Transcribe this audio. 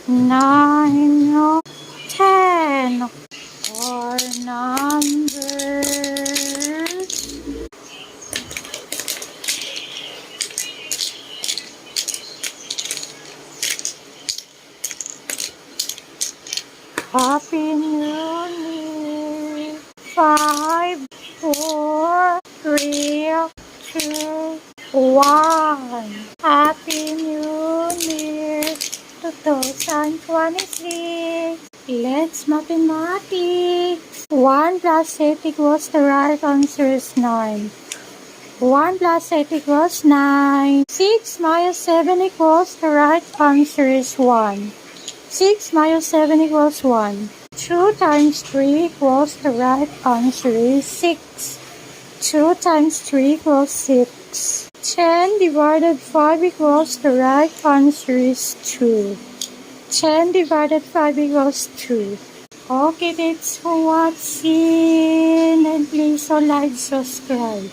9, 10 are numbers. Happy New Year. 5, 4, 3, 2, 1. Happy New Year 2026. Let's mathematics. 1 plus 8 equals the right answer is 9. 1 plus 8 equals 9. 6 minus 7 equals the right answer is 1. 6 minus 7 equals 1. 2 times 3 equals the right answer is 6. 2 times 3 equals 6. 10 divided 5 equals the right answer is 2. 10 divided 5 equals 2. Okay, that's for watching, and please like, subscribe.